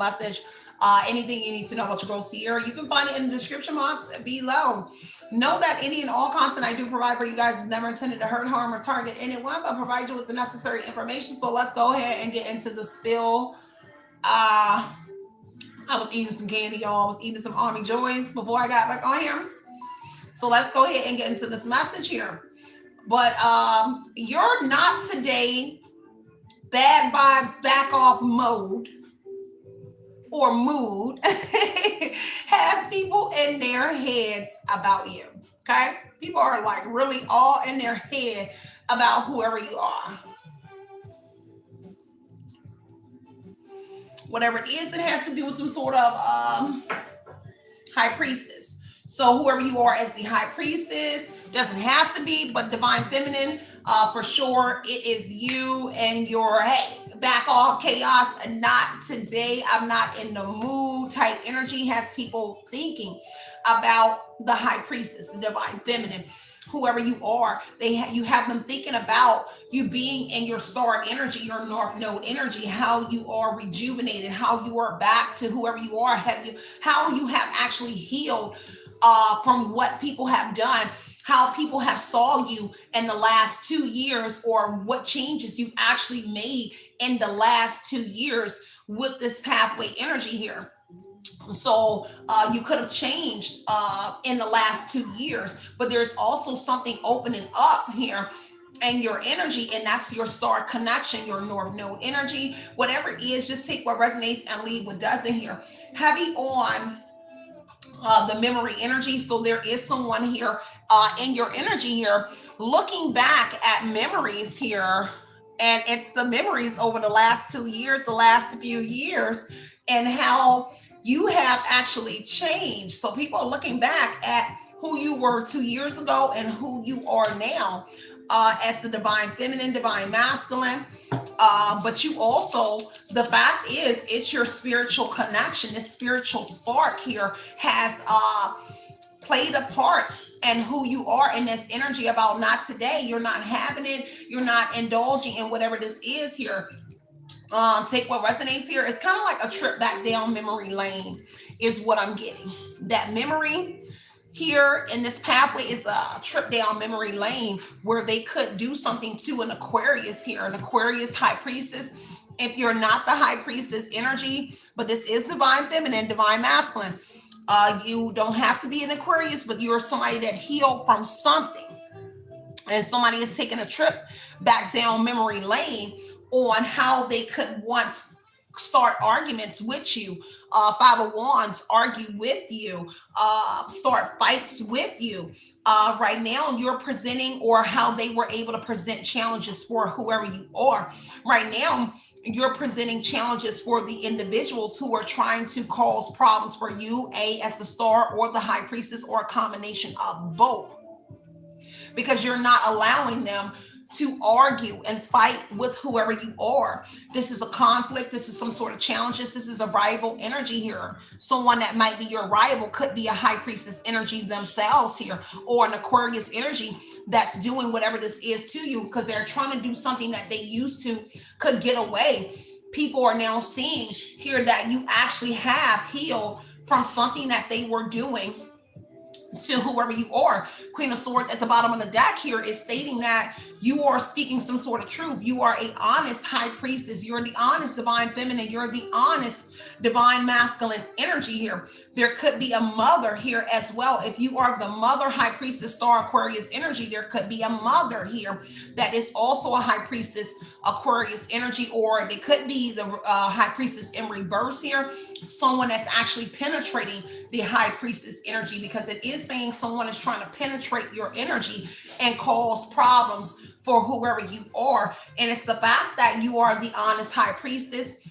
message. Anything you need to know about your growth Sierra, you can find it in the description box below. Know that any and all content I do provide for you guys is never intended to hurt, harm, or target anyone, but provide you with the necessary information. So let's go ahead and get into the spill. I was eating some candy, y'all. I was eating some Army Joys before I got back on here. So let's go ahead and get into this message here. But you're not today bad vibes back off mode or mood has people in their heads about you. Okay? People are like really all in their head about whoever you are. Whatever it is, it has to do with some sort of high priestess. So whoever you are as the high priestess, doesn't have to be, but divine feminine, for sure, it is you and your, hey, back off chaos, not today, I'm not in the mood type energy has people thinking about the high priestess, the divine feminine. Whoever you are, you have them thinking about you being in your star energy, your north node energy, how you are rejuvenated, how you are back to whoever you are, how you have actually healed from what people have done, how people have saw you in the last 2 years, or what changes you actually made in the last 2 years with this pathway energy here. So you could have changed in the last 2 years, but there's also something opening up here and your energy, and that's your star connection, your north node energy, whatever it is. Just take what resonates and leave what doesn't here. Heavy on the memory energy. So there is someone here in your energy here looking back at memories here, and it's the memories over the last 2 years, the last few years, and how you have actually changed. So people are looking back at who you were 2 years ago and who you are now as the divine feminine, divine masculine. But you also, the fact is, it's your spiritual connection. This spiritual spark here has played a part in who you are in this energy about not today. You're not having it. You're not indulging in whatever this is here. Take what resonates here. It's kind of like a trip back down memory lane is what I'm getting. That memory here in this pathway is a trip down memory lane where they could do something to an Aquarius here, an Aquarius high priestess. If you're not the high priestess energy, but this is divine feminine, divine masculine, you don't have to be an Aquarius, but you're somebody that healed from something. And somebody is taking a trip back down memory lane on how they could once start arguments with you, Five of Wands argue with you, start fights with you. Right now you're presenting, or how they were able to present challenges for whoever you are. Right now you're presenting challenges for the individuals who are trying to cause problems for you, as the star or the high priestess, or a combination of both, because you're not allowing them to argue and fight with whoever you are. This is a conflict. This is some sort of challenges. This is a rival energy here. Someone that might be your rival could be a high priestess energy themselves here, or an Aquarius energy that's doing whatever this is to you because they're trying to do something that they used to could get away. People are now seeing here that you actually have healed from something that they were doing to whoever you are. Queen of Swords at the bottom of the deck here is stating that you are speaking some sort of truth. You are an honest high priestess. You're the honest divine feminine. You're the honest divine masculine energy here. There could be a mother here as well. If you are the mother high priestess star Aquarius energy, there could be a mother here that is also a high priestess Aquarius energy, or they could be the high priestess in reverse here. Someone that's actually penetrating the high priestess energy, because it is saying someone is trying to penetrate your energy and cause problems for whoever you are. And it's the fact that you are the honest high priestess.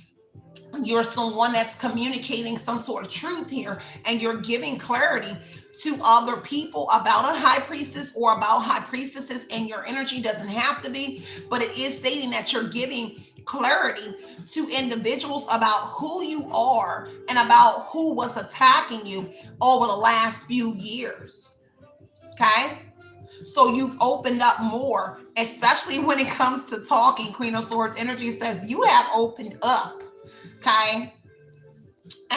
You're someone that's communicating some sort of truth here, and you're giving clarity to other people about a high priestess or about high priestesses in your energy. Doesn't have to be, but it is stating that you're giving clarity to individuals about who you are and about who was attacking you over the last few years. Okay? So you've opened up more, especially when it comes to talking. Queen of Swords energy says you have opened up. Okay?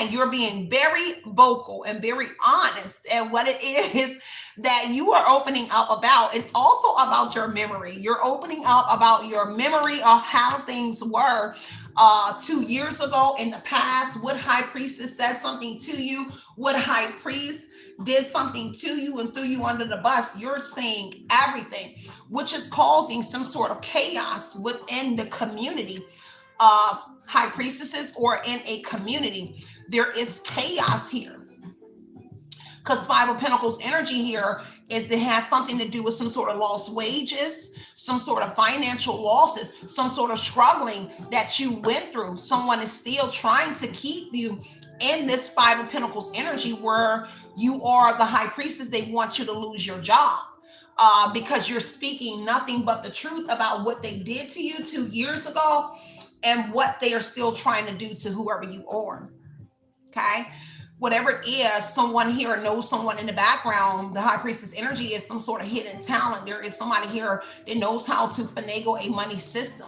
Okay, you're being very vocal and very honest at what it is that you are opening up about. It's also about your memory. You're opening up about your memory of how things were 2 years ago in the past. What high priestess said something to you? What high priest did something to you and threw you under the bus? You're saying everything, which is causing some sort of chaos within the community. High priestesses or in a community, there is chaos here because Five of Pentacles energy here is it has something to do with some sort of lost wages, some sort of financial losses, some sort of struggling that you went through. Someone is still trying to keep you in this Five of Pentacles energy where you are the high priestess. They want you to lose your job because you're speaking nothing but the truth about what they did to you 2 years ago and what they are still trying to do to whoever you are. Okay. Whatever it is, someone here knows someone in the background. The high priestess energy is some sort of hidden talent. There is somebody here that knows how to finagle a money system.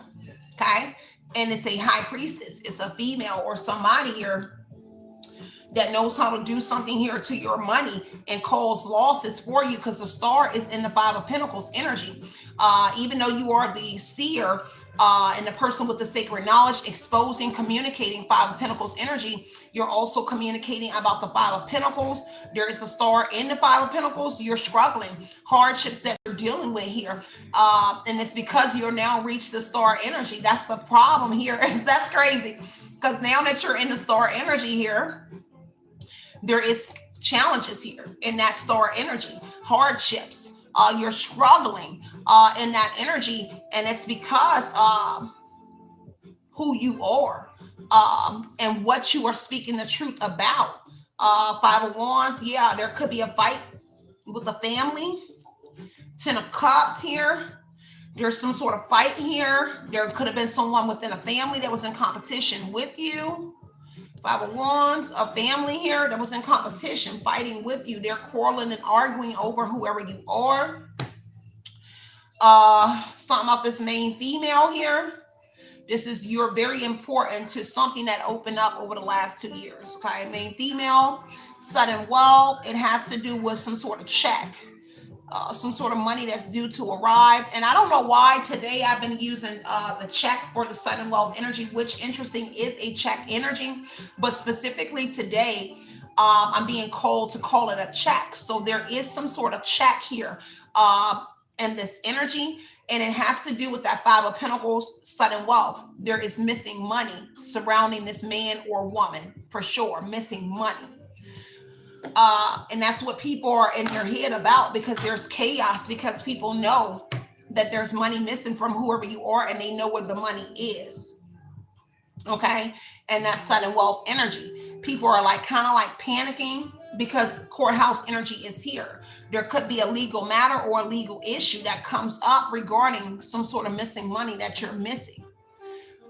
Okay. And it's a high priestess. It's a female or somebody here that knows how to do something here to your money and cause losses for you because the star is in the Five of Pentacles energy. Even though you are the seer and the person with the sacred knowledge, exposing, communicating Five of Pentacles energy, you're also communicating about the Five of Pentacles. There is a star in the Five of Pentacles. You're struggling, hardships that you're dealing with here. And it's because you're now reached the star energy. That's the problem here. That's crazy because now that you're in the star energy here, there is challenges here in that star energy, hardships. You're struggling in that energy, and it's because who you are and what you are speaking the truth about. Five of Wands, yeah, there could be a fight with the family. 10 of Cups here. There's some sort of fight here. There could have been someone within a family that was in competition with you. Five of Wands, a family here that was in competition, fighting with you. They're quarreling and arguing over whoever you are. Something about this main female here. You're very important to something that opened up over the last 2 years. Okay, main female, sudden wealth. It has to do with some sort of check. Some sort of money that's due to arrive. And I don't know why today I've been using the check for the sudden wealth energy, which interesting is a check energy, but specifically today I'm being called to call it a check. So there is some sort of check here in this energy, and it has to do with that Five of Pentacles, sudden wealth. There is missing money surrounding this man or woman, for sure, missing money. And that's what people are in their head about, because there's chaos, because people know that there's money missing from whoever you are, and they know where the money is. Okay. And that's sudden wealth energy. People are kind of panicking because courthouse energy is here. There could be a legal matter or a legal issue that comes up regarding some sort of missing money that you're missing.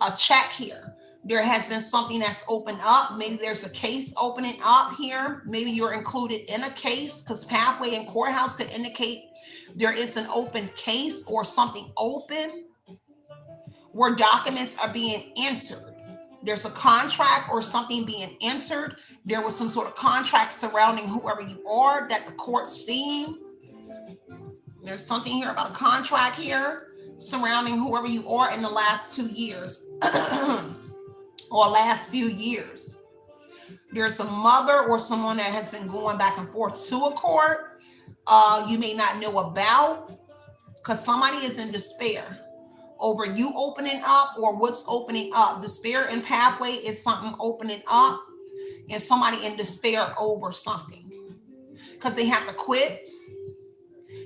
A check here. There has been something that's opened up. Maybe there's a case opening up here. Maybe you're included in a case, because pathway and courthouse could indicate there is an open case or something open where documents are being entered. There's a contract or something being entered. There was some sort of contract surrounding whoever you are that the court's seen. There's something here about a contract here surrounding whoever you are in the last 2 years. Or last few years. There's a mother or someone that has been going back and forth to a court you may not know about, because somebody is in despair over you opening up or what's opening up. Despair and pathway is something opening up, and somebody in despair over something because they have to quit.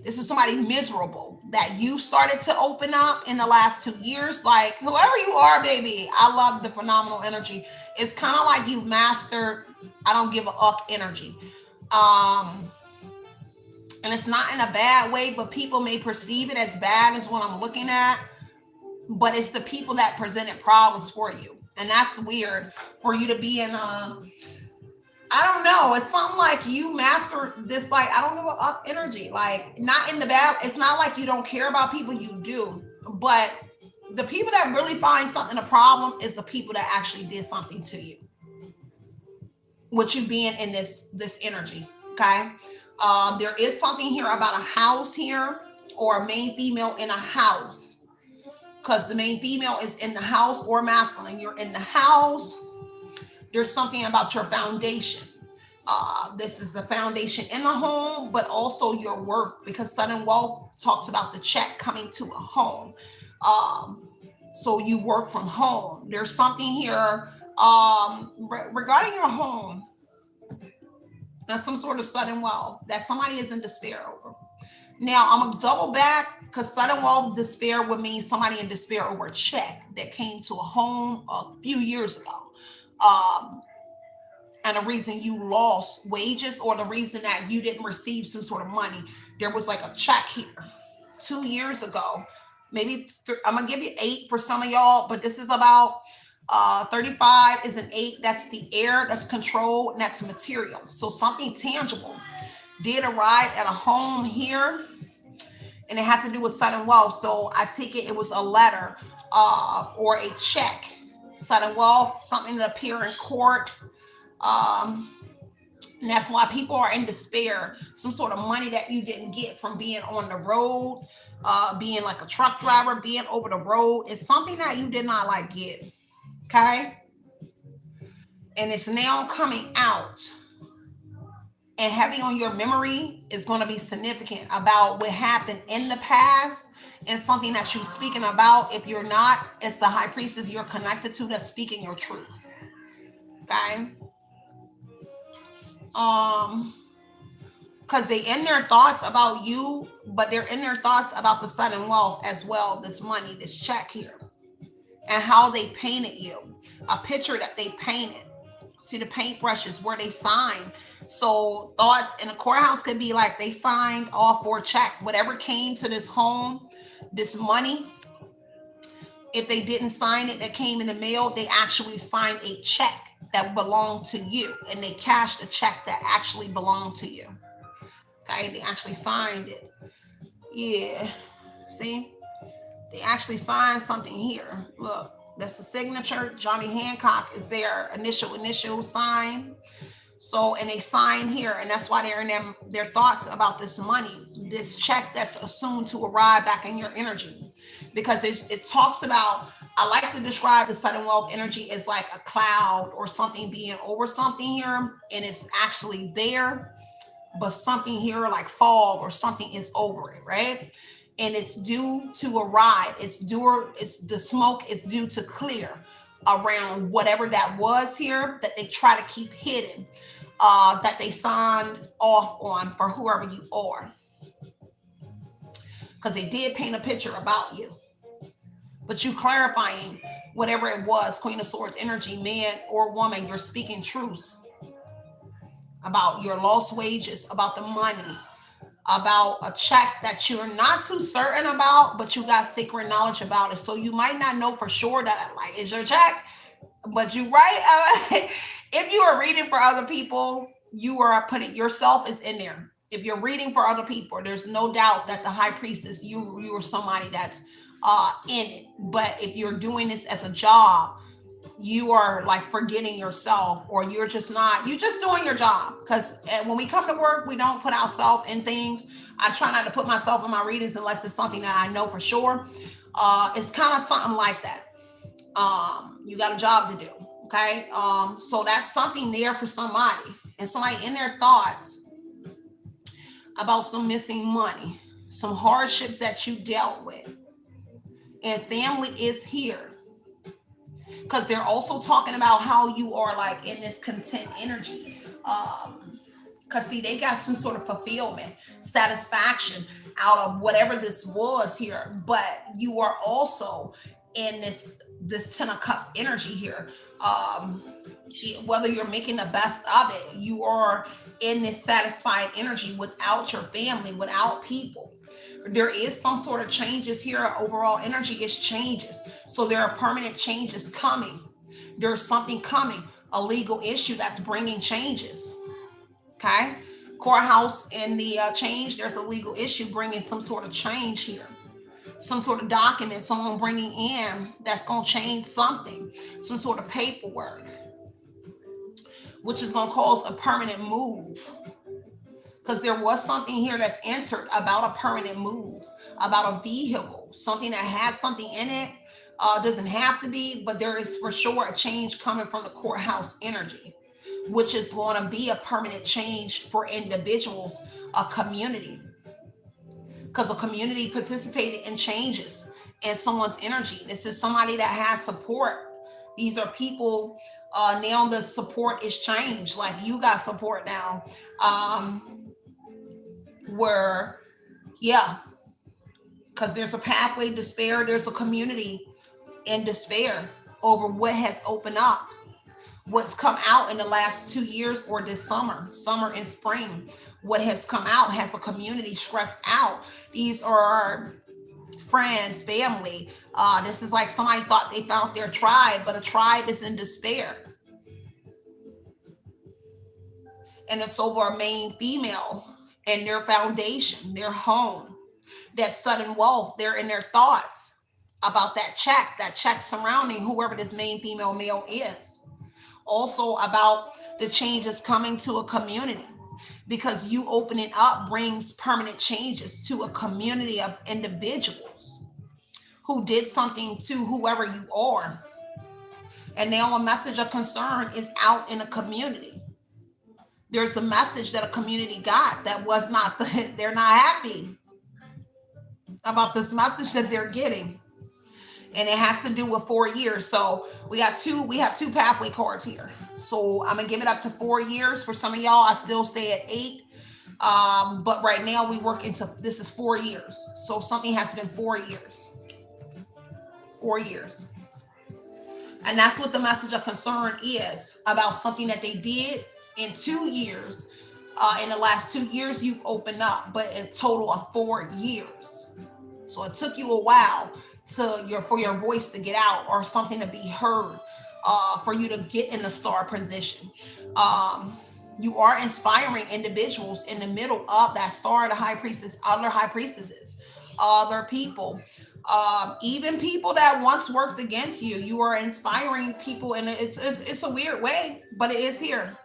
This is somebody miserable that you started to open up in the last 2 years. Whoever you are, baby, I love the phenomenal energy. It's kind of like you've mastered I don't give a fuck energy. And it's not in a bad way, but people may perceive it as bad as what I'm looking at. But it's the people that presented problems for you. And that's weird for you to be in I don't know. It's something like you master this, I don't give a fuck energy. Not in the bad. It's not like you don't care about people. You do. But the people that really find something a problem is the people that actually did something to you. with you being in this energy. Okay. There is something here about a house here, or a main female in a house, because the main female is in the house, or masculine. You're in the house. There's something about your foundation. This is the foundation in the home, but also your work, because sudden wealth talks about the check coming to a home. So you work from home. There's something here regarding your home. That's some sort of sudden wealth that somebody is in despair over. Now, I'm going to double back, because sudden wealth despair would mean somebody in despair over a check that came to a home a few years ago. And the reason you lost wages, or the reason that you didn't receive some sort of money. There was like a check here 2 years ago. Maybe I'm going to give you 8 for some of y'all, but this is about 35 is an 8. That's the air, that's control, and that's material. So something tangible did arrive at a home here, and it had to do with sudden wealth. So I take it was a letter or a check. Sudden wealth, something that appear in court. And that's why people are in despair. Some sort of money that you didn't get from being on the road, being like a truck driver, being over the road. It's something that you did not like get. Okay. And it's now coming out. And heavy on your memory is going to be significant about what happened in the past, and something that you're speaking about. If you're not, it's the high priestess you're connected to that's speaking your truth. Okay. Because they in their thoughts about you, but they're in their thoughts about the sudden wealth as well. This money, this check here, and how they painted you. A picture that they painted. See the paintbrushes where they signed. So thoughts in the courthouse could be like they signed off for a check. Whatever came to this home, this money, if they didn't sign it, that came in the mail, they actually signed a check that belonged to you, and they cashed a check that actually belonged to you. Okay, they actually signed it. Yeah, see, they actually signed something here. Look, that's the signature. Johnny Hancock is their initial sign. So, and they sign here, and that's why they're in their thoughts about this money, this check that's assumed to arrive back in your energy. Because it talks about, I like to describe the sudden wealth energy as like a cloud or something being over something here, and it's actually there, but something here like fog or something is over it, right? And it's due to arrive. It's the smoke is due to clear around whatever that was here that they try to keep hidden, that they signed off on for whoever you are. Because they did paint a picture about you. But you clarifying whatever it was, Queen of Swords energy, man or woman, you're speaking truths about your lost wages, about the money, about a check that you're not too certain about, but you got secret knowledge about it. So you might not know for sure that like is your check, but you right. If you are reading for other people, you are putting yourself is in there. If you're reading for other people, there's no doubt that the high priestess, you are somebody that's in it. But if you're doing this as a job, you are like forgetting yourself, or you're just doing your job. Because when we come to work, we don't put ourselves in things. I try not to put myself in my readings unless it's something that I know for sure. It's kind of something like that. You got a job to do. Okay. So that's something there for somebody, and somebody in their thoughts about some missing money, some hardships that you dealt with, and family is here. Because they're also talking about how you are like in this content energy. Because see, they got some sort of fulfillment, satisfaction out of whatever this was here. But you are also in this 10 of Cups energy here. Whether you're making the best of it, you are in this satisfied energy without your family, without people. There is some sort of changes here. Overall energy is changes. So there are permanent changes coming. There's something coming, a legal issue that's bringing changes. Okay. Courthouse and the change, there's a legal issue bringing some sort of change here. Some sort of document, someone bringing in that's going to change something, some sort of paperwork. which is going to cause a permanent move. Because there was something here that's entered about a permanent move, about a vehicle, something that has something in it. Doesn't have to be, but there is for sure a change coming from the courthouse energy, which is going to be a permanent change for individuals, a community. Because a community participated in changes in someone's energy. This is somebody that has support. These are people, now the support is changed. Like you got support now. Where, yeah, because there's a pathway to despair. There's a community in despair over what has opened up, what's come out in the last 2 years or this summer and spring. What has come out has a community stressed out. These are friends, family. This is like somebody thought they found their tribe, but a tribe is in despair. And it's over a main female and their foundation, their home, that sudden wealth. They're in their thoughts about that check surrounding whoever this main female male is. Also about the changes coming to a community, because you opening up brings permanent changes to a community of individuals who did something to whoever you are. And now a message of concern is out in a community. There's a message that a community got that was not, they're not happy about this message that they're getting. And it has to do with 4 years. So we have two pathway cards here. So I'm gonna give it up to 4 years. For some of y'all, I still stay at 8. But right now we work into, this is 4 years. So something has been 4 years. 4 years. And that's what the message of concern is, about something that they did in 2 years. In the last 2 years, you've opened up, but a total of 4 years. So it took you a while for your voice to get out, or something to be heard, for you to get in the star position. You are inspiring individuals in the middle of that star, the high priestess, other high priestesses, other people, even people that once worked against you. You are inspiring people, and it's a weird way, but it is here.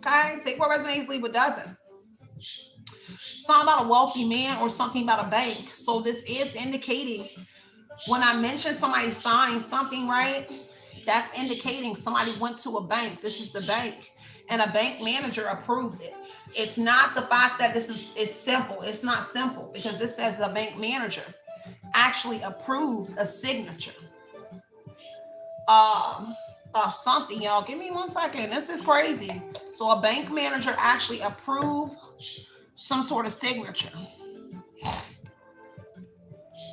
Okay, take what resonates, leave what doesn't. Something about a wealthy man or something about a bank. So this is indicating, when I mention somebody signed something, right, that's indicating somebody went to a bank. This is the bank, and a bank manager approved it. It's not the fact that this is simple. It's not simple, because this says a bank manager actually approved a signature of something. Y'all, give me 1 second. This is crazy. So a bank manager actually approved some sort of signature.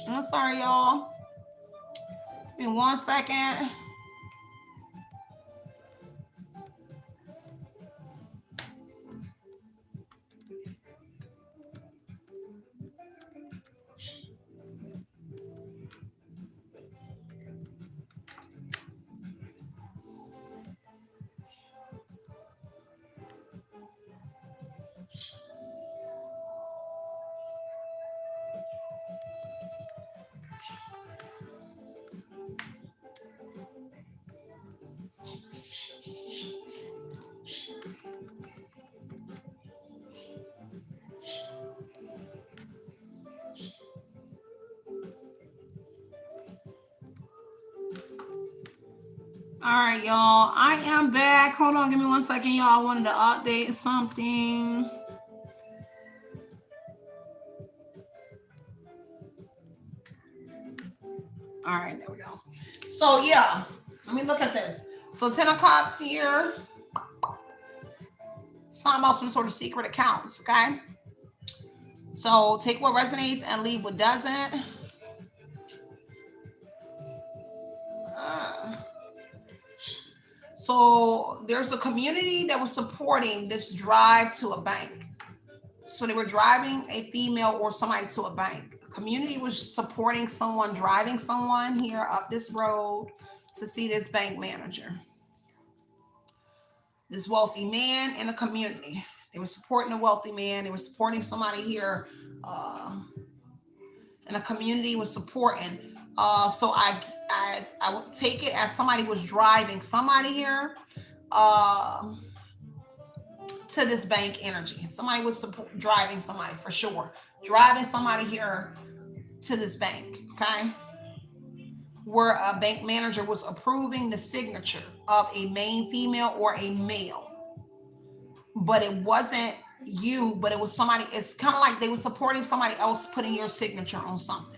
I'm sorry, y'all. Give me 1 second. All right, y'all. I am back. Hold on, give me 1 second, y'all. I wanted to update something. All right, there we go. So yeah, let me look at this. So 10 of Cups here. Something about some sort of secret accounts, okay? So take what resonates and leave what doesn't. So there's a community that was supporting this drive to a bank. So they were driving a female or somebody to a bank. The community was supporting someone, driving someone here up this road to see this bank manager. This wealthy man in the community. They were supporting a wealthy man. They were supporting somebody here. And the community was supporting. So I would take it as somebody was driving somebody here. to this bank energy. Somebody was driving somebody for sure. Driving somebody here to this bank, okay? Where a bank manager was approving the signature of a main female or a male. But it wasn't you, but it was somebody. It's kind of like they were supporting somebody else putting your signature on something.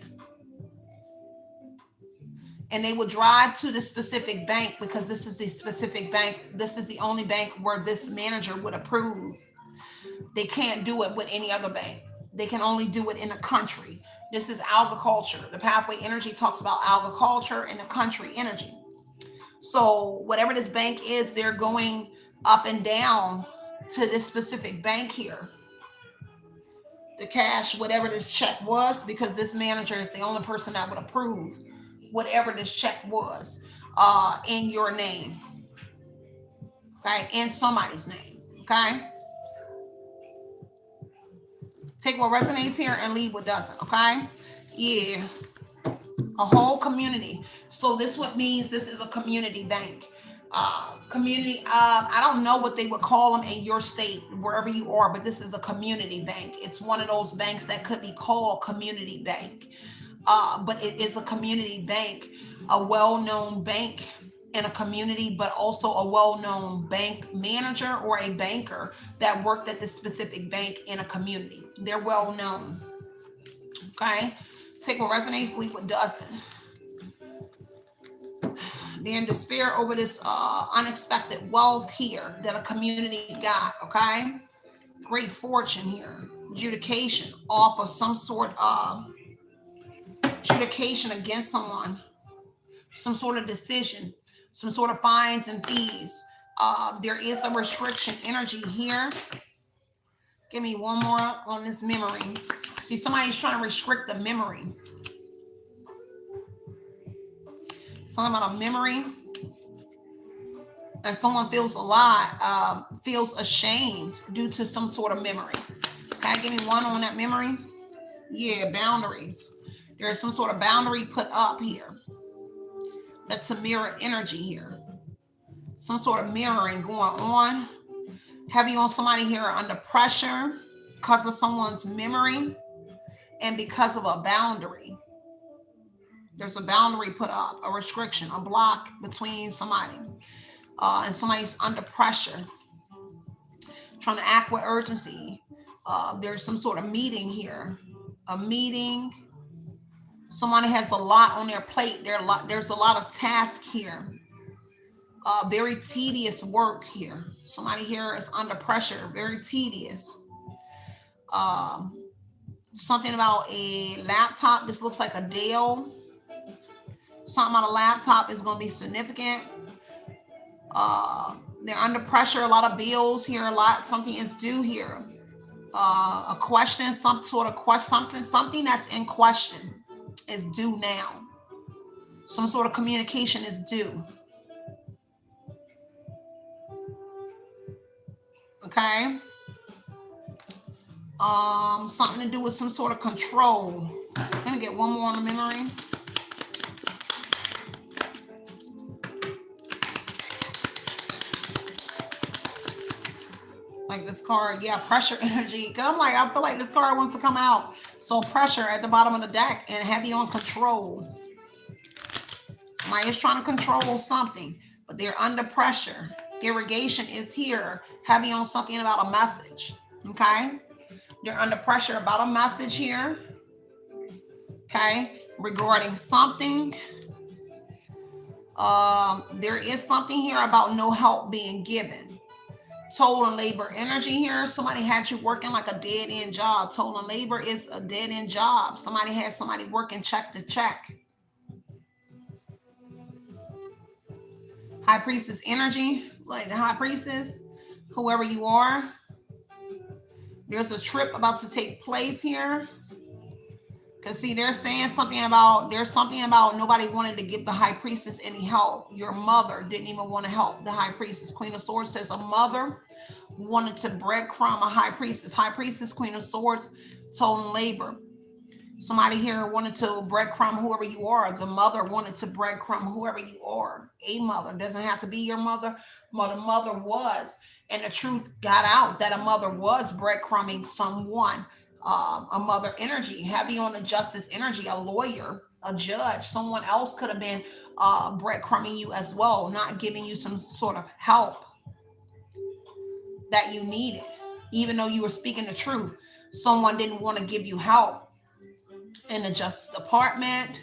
And they would drive to the specific bank because this is the specific bank. This is the only bank where this manager would approve. They can't do it with any other bank. They can only do it in a country. This is agriculture. The pathway energy talks about agriculture and the country energy. So whatever this bank is, they're going up and down to this specific bank here to cash whatever this check was, because this manager is the only person that would approve whatever this check was in your name, okay, in somebody's name, okay. Take what resonates here and leave what doesn't, okay. Yeah, a whole community. So this what means this is a community bank. Community, I don't know what they would call them in your state, wherever you are, but this is a community bank. It's one of those banks that could be called community bank. But it is a community bank, a well-known bank in a community, but also a well-known bank manager or a banker that worked at this specific bank in a community. They're well-known, okay? Take what resonates, leave what doesn't. They're in despair over this unexpected wealth here that a community got, okay? Great fortune here. Adjudication off of some sort of adjudication against someone, some sort of decision, some sort of fines and fees. There is a restriction energy here. Give me one more on this memory. See, somebody's trying to restrict the memory. Something about a memory. And someone feels a lot, feels ashamed due to some sort of memory. Okay, give me one on that memory. Yeah, boundaries. There's some sort of boundary put up here. That's a mirror energy here. Some sort of mirroring going on. Heavy on somebody here under pressure because of someone's memory and because of a boundary. There's a boundary put up, a restriction, a block between somebody and somebody's under pressure, trying to act with urgency. There's some sort of meeting here, a meeting. Somebody has a lot on their plate. There's a lot of tasks here. Very tedious work here. Somebody here is under pressure, very tedious. Something about a laptop. This looks like a Dell. Something about a laptop is going to be significant. They're under pressure. A lot of bills here. Something is due here. A question, some sort of question, something that's in question is due now. Some sort of communication is due. Okay. Something to do with some sort of control. I'm gonna get one more on the memory. Like this card, yeah, pressure energy. Cause I feel like this card wants to come out. So pressure at the bottom of the deck and heavy on control. Somebody is trying to control something, but they're under pressure. Irrigation is here, heavy on something about a message. Okay, they're under pressure about a message here. Okay, regarding something. There is something here about no help being given. Toll and labor energy here. Somebody had you working like a dead-end job. Toll and labor is a dead-end job. Somebody had somebody working check to check. High priestess energy, like the high priestess, whoever you are. There's a trip about to take place here. Because see, they're saying something about, there's something about nobody wanted to give the high priestess any help. Your mother didn't even want to help the high priestess. Queen of Swords says a mother wanted to breadcrumb a high priestess. High priestess, Queen of Swords, total labor. Somebody here wanted to breadcrumb whoever you are. The mother wanted to breadcrumb whoever you are. A mother doesn't have to be your mother, but a mother was. And the truth got out that a mother was breadcrumbing someone. A mother energy, heavy on the justice energy, a lawyer, a judge, someone else could have been breadcrumbing you as well, not giving you some sort of help that you needed. Even though you were speaking the truth, someone didn't want to give you help in the Justice Department.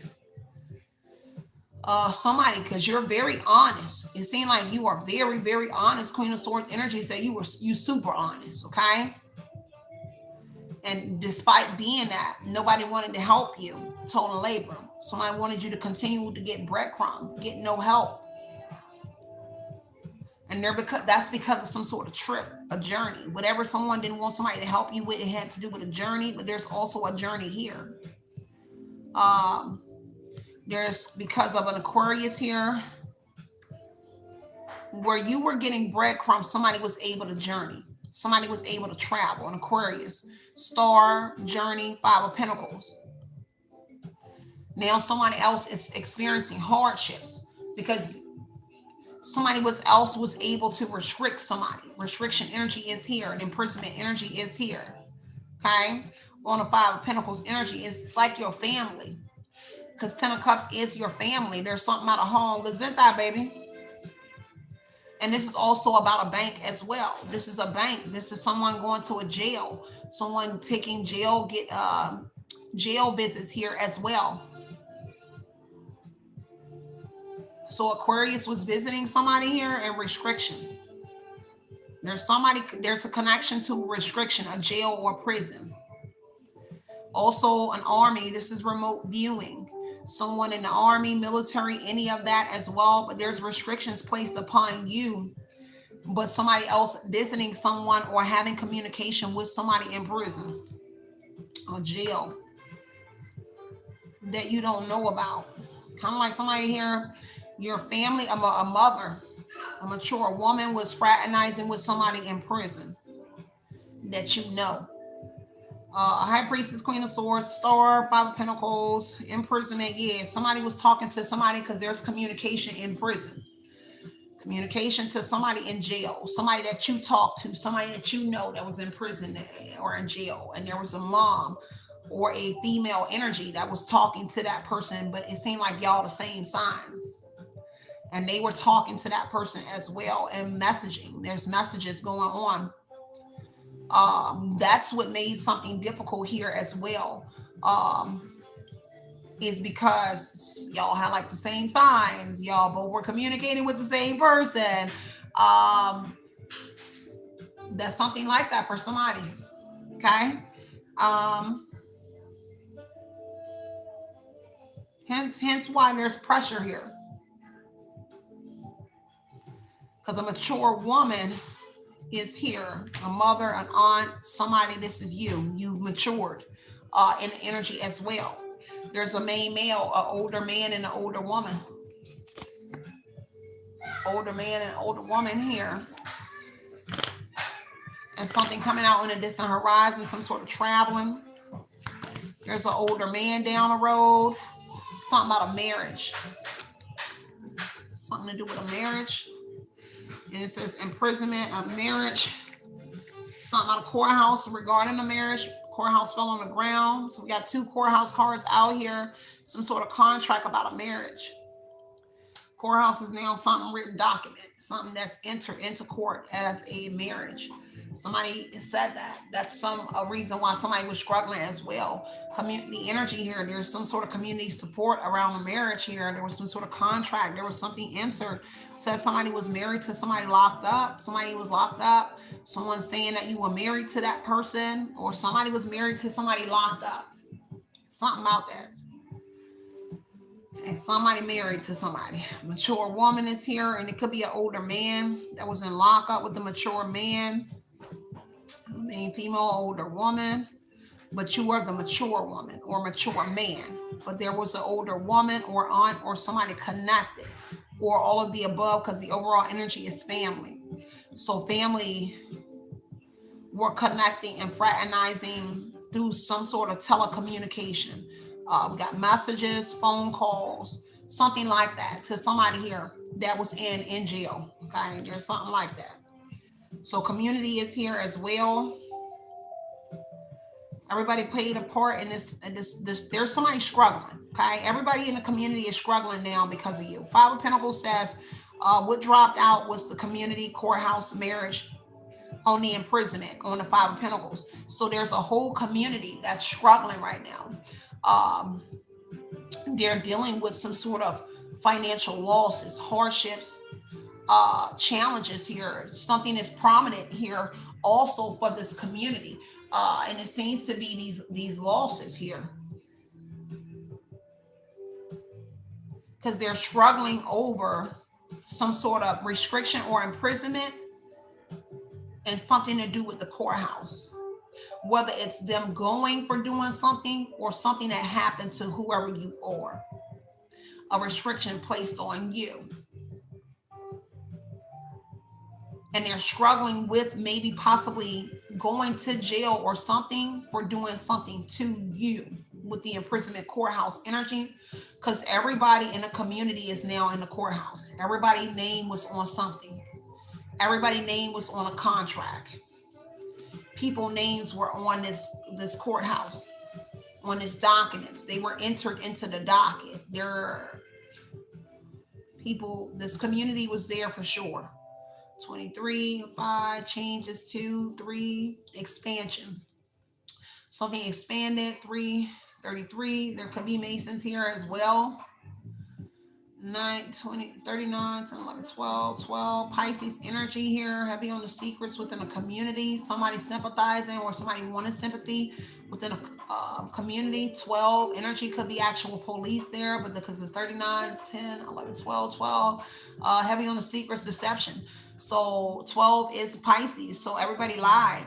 Somebody, because you're very honest. It seemed like you are very, very honest. Queen of Swords energy said you super honest, okay? And despite being that, nobody wanted to help you. Total labor. Somebody wanted you to continue to get breadcrumbs, get no help. And that's because of some sort of trip, a journey. Whatever someone didn't want somebody to help you with, it had to do with a journey, but there's also a journey here. There's because of an Aquarius here, where you were getting breadcrumbs, somebody was able to journey. Somebody was able to travel. An Aquarius, star, journey, 5 of Pentacles. Now somebody else is experiencing hardships because somebody else was able to restrict somebody. Restriction energy is here, and imprisonment energy is here. Okay? On the 5 of Pentacles energy, it's like your family. Because 10 of Cups is your family. There's something out of home. Isn't that, baby? And this is also about a bank as well. This is a bank. This is someone going to a jail. Someone taking jail visits here as well. So Aquarius was visiting somebody here, and restriction. There's a connection to restriction, a jail or prison. Also an army. This is remote viewing. Someone in the army, military, any of that as well. But there's restrictions placed upon you. But somebody else visiting someone or having communication with somebody in prison or jail that you don't know about. Kind of like somebody here, your family, a mother, a mature woman was fraternizing with somebody in prison that you know. High Priestess, Queen of Swords, Star, 5 of Pentacles, imprisonment. Yeah, somebody was talking to somebody because there's communication in prison. Communication to somebody in jail, somebody that you talk to, somebody that you know that was in prison or in jail. And there was a mom or a female energy that was talking to that person, but it seemed like y'all the same signs. And they were talking to that person as well and messaging. There's messages going on. That's what made something difficult here as well. Is because y'all had like the same signs. Y'all both were communicating with the same person. That's something like that for somebody. Okay. Hence why there's pressure here. Because a mature woman is here, a mother, an aunt, somebody. This is you. You matured in energy as well. There's a main male, an older man, and an older woman. Older man and older woman here. And something coming out on a distant horizon, some sort of traveling. There's an older man down the road. Something about a marriage. Something to do with a marriage. And it says imprisonment of marriage. Something about a courthouse regarding the marriage. Courthouse fell on the ground. So we got 2 courthouse cards out here. Some sort of contract about a marriage. Courthouse is now something written document. Something that's entered into court as a marriage. Somebody said that. That's a reason why somebody was struggling as well. Community energy here. There's some sort of community support around the marriage here. There was some sort of contract. There was something entered. Said somebody was married to somebody locked up. Somebody was locked up. Someone saying that you were married to that person, or somebody was married to somebody locked up. Something about that. And somebody married to somebody. Mature woman is here, and it could be an older man that was in lockup with the mature man. Being female, older woman, but you are the mature woman or mature man. But there was an older woman or aunt or somebody connected, or all of the above, because the overall energy is family. So family were connecting and fraternizing through some sort of telecommunication. We got messages, phone calls, something like that to somebody here that was in jail. Okay, there's something like that. So community is here as well. Everybody played a part in this. There's somebody struggling. Okay, everybody in the community is struggling now because of you. Five of Pentacles says, what dropped out was the community, courthouse, marriage, on the imprisonment, on the Five of Pentacles. So there's a whole community that's struggling right now. They're dealing with some sort of financial losses, hardships, challenges here. Something is prominent here also for this community. And it seems to be these losses here. Because they're struggling over some sort of restriction or imprisonment and something to do with the courthouse. Whether it's them going for doing something or something that happened to whoever you are. A restriction placed on you. And they're struggling with maybe possibly going to jail or something for doing something to you with the imprisonment courthouse energy, because everybody in the community is now in the courthouse. Everybody's name was on something. Everybody's name was on a contract. People names were on this courthouse, on this documents. They were entered into the docket. There people, this community was there for sure. 23, 5, changes, 2, 3, expansion. Something expanded, 3, 33. There could be Masons here as well. 9, 20, 39, 10, 11, 12, 12. Pisces energy here, heavy on the secrets within a community. Somebody sympathizing or somebody wanting sympathy within a community. 12 energy could be actual police there, but because of 39, 10, 11, 12, 12. Heavy on the secrets, deception. So 12 is Pisces. So everybody lied.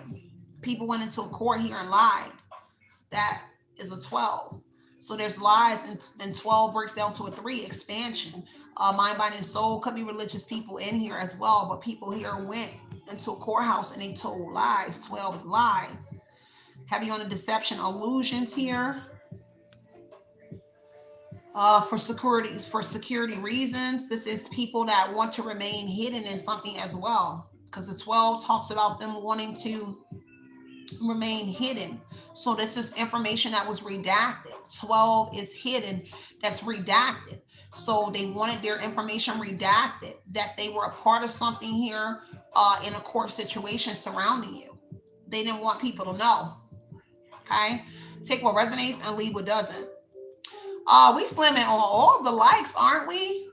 People went into a court here and lied. That is a 12. So there's lies, and 12 breaks down to a 3, expansion. Mind, body, and soul could be religious people in here as well, but people here went into a courthouse and they told lies. 12 is lies. Heavy on the deception, illusions here. For security reasons. This is people that want to remain hidden in something as well, because the 12 talks about them wanting to remain hidden. So this is information that was redacted. 12 is hidden, that's redacted. So they wanted their information redacted, that they were a part of something here in a court situation surrounding you. They didn't want people to know. Okay, take what resonates and leave what doesn't. We slimming on all the likes, aren't we?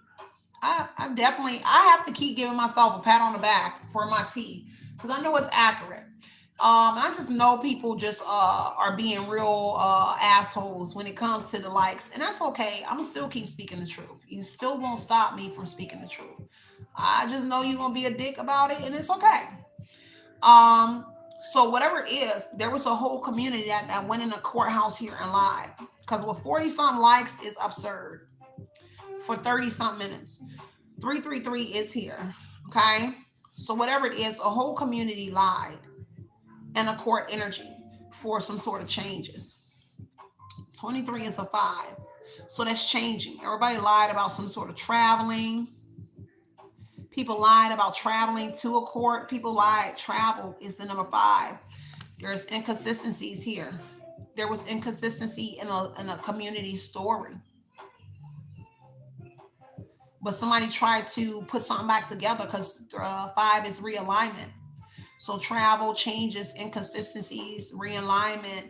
I have to keep giving myself a pat on the back for my tea, because I know it's accurate. I just know people just are being real assholes when it comes to the likes, and that's okay. I'm gonna still keep speaking the truth. You still won't stop me from speaking the truth. I just know you're gonna be a dick about it, and it's okay. So whatever it is, there was a whole community that went in a courthouse here and lied, because with 40 something likes is absurd for 30 something minutes. 333 is here. Okay, so whatever it is, a whole community lied and a court energy for some sort of changes. 23 is a 5. So that's changing. Everybody lied about some sort of traveling. People lied about traveling to a court. People lied. Travel is the number 5. There's inconsistencies here. There was inconsistency in a community story. But somebody tried to put something back together, because 5 is realignment. So travel, changes, inconsistencies, realignment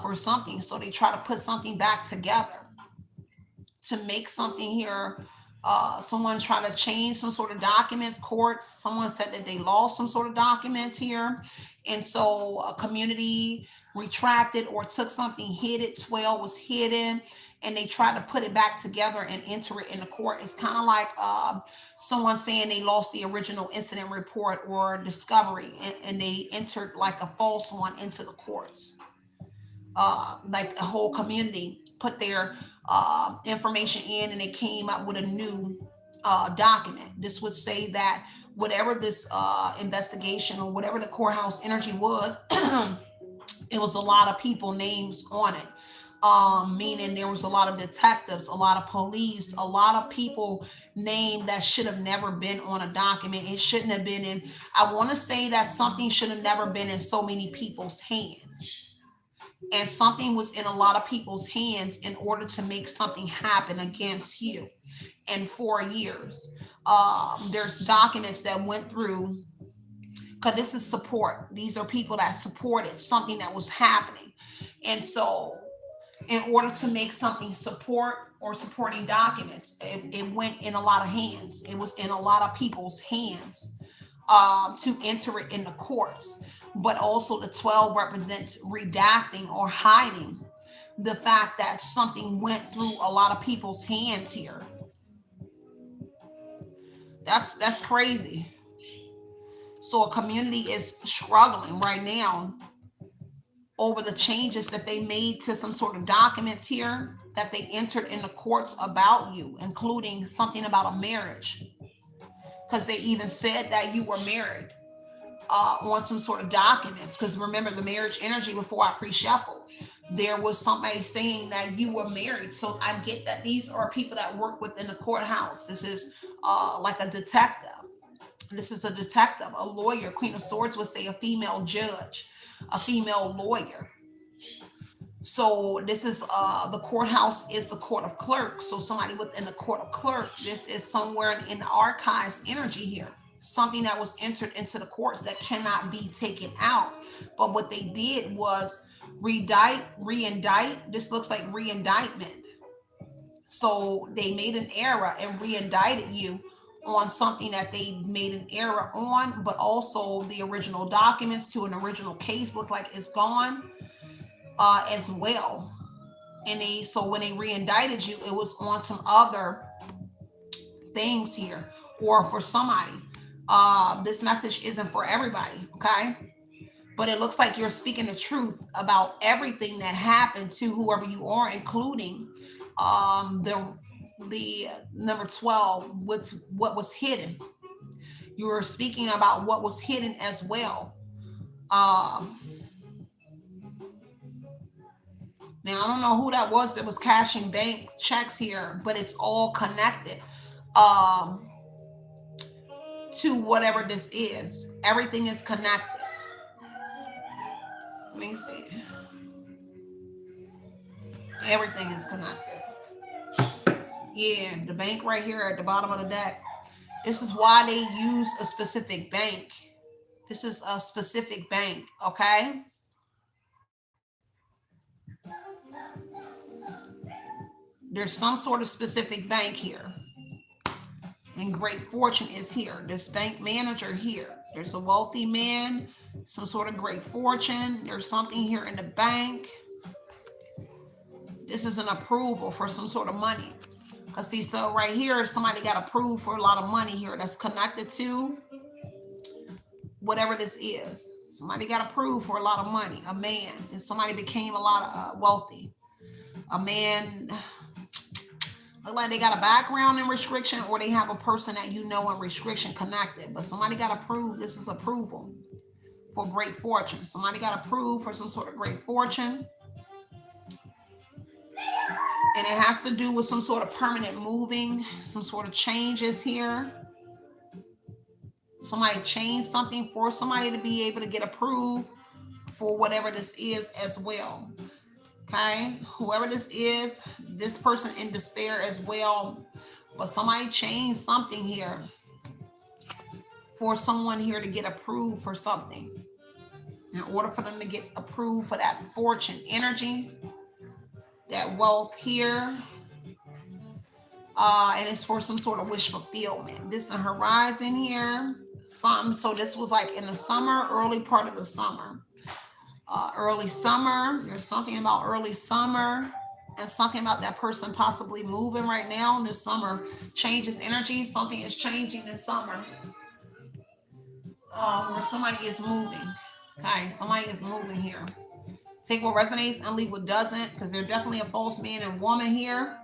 for something. So they try to put something back together to make something here. Someone tried to change some sort of documents, courts. Someone said that they lost some sort of documents here. And so a community retracted or took something hidden. 12 was hidden. And they tried to put it back together and enter it in the court. It's kind of like someone saying they lost the original incident report or discovery, and they entered like a false one into the courts. Like a whole community put their information in, and they came up with a new document. This would say that whatever this investigation or whatever the courthouse energy was, It was a lot of people names on it. Meaning there was a lot of detectives, a lot of police, a lot of people named that should have never been on a document. It shouldn't have been in. I want to say that something should have never been in so many people's hands. And something was in a lot of people's hands in order to make something happen against you. And 4 years, there's documents that went through, because this is support. These are people that supported something that was happening. And so in order to make something support or supporting documents, it went in a lot of hands. It was in a lot of people's hands, to enter it in the courts. But also the 12 represents redacting or hiding the fact that something went through a lot of people's hands here. That's crazy. So a community is struggling right now over the changes that they made to some sort of documents here that they entered in the courts about you, including something about a marriage. Because they even said that you were married, on some sort of documents. Because remember the marriage energy before I pre-shuffle, there was somebody saying that you were married. So I get that these are people that work within the courthouse. This is like a detective. This is a detective, a lawyer. Queen of Swords would say a female judge, a female lawyer. So this is the courthouse is the court of clerks. So somebody within the court of clerk, this is somewhere in the archives energy here. Something that was entered into the courts that cannot be taken out. But what they did was re-indict. This looks like re-indictment. So they made an error and re-indicted you on something that they made an error on, but also the original documents to an original case look like it's gone, as well. And so when they re-indicted you, it was on some other things here, or for somebody. This message isn't for everybody, okay? But it looks like you're speaking the truth about everything that happened to whoever you are, including the number 12, what was hidden. You were speaking about what was hidden as well. Um, Now I don't know who that was that was cashing bank checks here, but it's all connected, um, to whatever this is. Everything is connected. Let me see. Everything is connected. Yeah, the bank right here at the bottom of the deck. This is why they use a specific bank. This is a specific bank, okay? There's some sort of specific bank here. And great fortune is here. This bank manager here. There's a wealthy man, some sort of great fortune. There's something here in the bank. This is an approval for some sort of money. Because see, so right here, somebody got approved for a lot of money here that's connected to whatever this is. Somebody got approved for a lot of money, a man, and somebody became a lot of wealthy. A man, look like they got a background in restriction, or they have a person that you know in restriction connected. But somebody got approved. This is approval for great fortune. Somebody got approved for some sort of great fortune. And it has to do with some sort of permanent moving, some sort of changes here. Somebody changed something for somebody to be able to get approved for whatever this is as well. Okay, whoever this is, this person in despair as well. But somebody changed something here for someone here to get approved for something. In order for them to get approved for that fortune energy, that wealth here. And it's for some sort of wish fulfillment. This is the horizon here. So this was like in the summer, early part of the summer. Early summer. There's something about early summer and something about that person possibly moving right now. This summer changes energy. Something is changing this summer. Where somebody is moving. Okay, somebody is moving here. Take what resonates and leave what doesn't, because they're definitely a false man and woman here.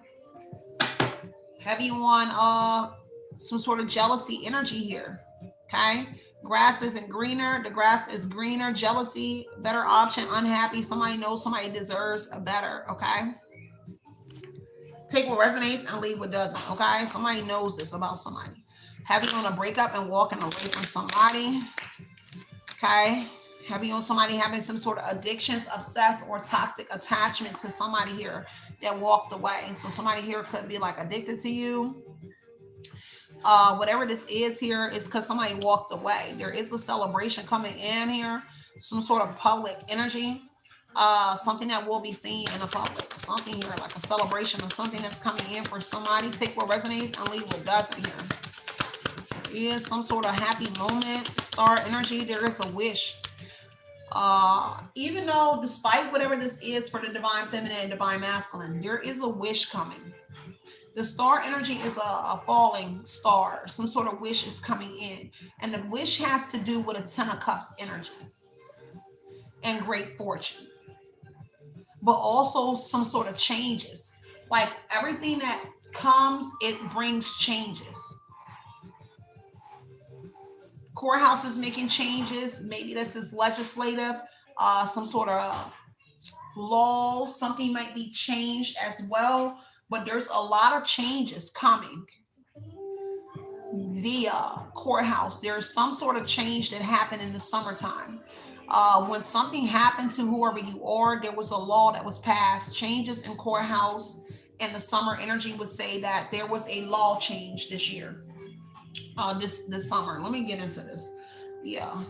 Heavy on some sort of jealousy energy here. Okay, Grass isn't greener. The grass is greener. Jealousy, better option. Unhappy. Somebody knows somebody deserves a better. Okay. Take what resonates and leave what doesn't. Okay. Somebody knows this about somebody. Heavy on a breakup and walking away from somebody. Okay. Heavy on somebody having some sort of addictions, obsessed, or toxic attachment to somebody here that walked away. So somebody here could be like addicted to you. Whatever this is here is because somebody walked away. There is a celebration coming in here, some sort of public energy, something that will be seen in the public. Something here like a celebration of something that's coming in for somebody. Take what resonates and leave what doesn't here. There is some sort of happy moment, star energy. There is a wish. Even though despite whatever this is for the divine feminine and divine masculine, there is a wish coming. The star energy is a falling star. Some sort of wish is coming in. And the wish has to do with a 10 of cups energy and great fortune. But also some sort of changes. Like everything that comes, it brings changes. Courthouse is making changes. Maybe this is legislative. Some sort of laws. Something might be changed as well. But there's a lot of changes coming via courthouse. There's some sort of change that happened in the summertime. When something happened to whoever you are, there was a law that was passed. Changes in courthouse and the summer energy would say that there was a law change this year. This summer. Let me get into this. Yeah.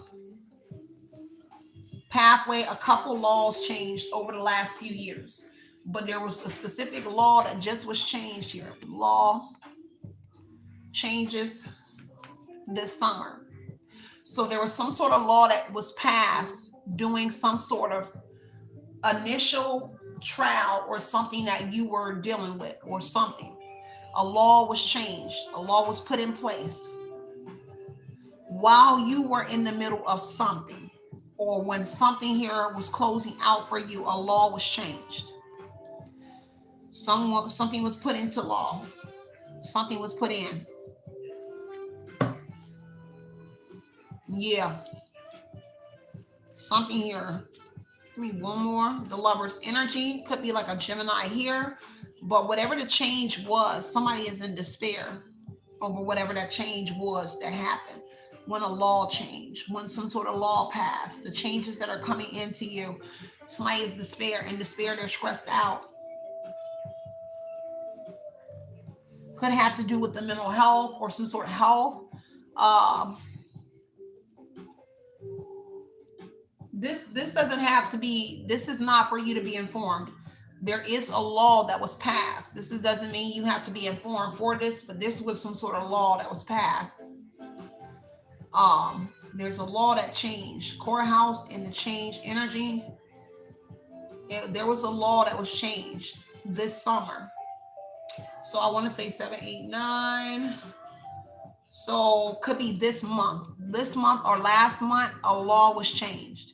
Pathway, a couple laws changed over the last few years. But there was a specific law that just was changed here. Law changes this summer. So there was some sort of law that was passed doing some sort of initial trial or something that you were dealing with or something. A law was changed. A law was put in place while you were in the middle of something or when something here was closing out for you, a law was changed. Something was put into law. Something was put in. Yeah. Something here. Give me one more. The Lover's energy. Could be like a Gemini here. But whatever the change was, somebody is in despair over whatever that change was that happened. When a law changed, when some sort of law passed, the changes that are coming into you. Somebody is in despair, they're stressed out. Could have to do with the mental health or some sort of health. This doesn't have to be, this is not for you to be informed. There is a law that was passed. This doesn't mean you have to be informed for this, but this was some sort of law that was passed. There's a law that changed. Courthouse and the change energy. There was a law that was changed this summer. So I want to say 7, 8, 9. So could be this month or last month, a law was changed.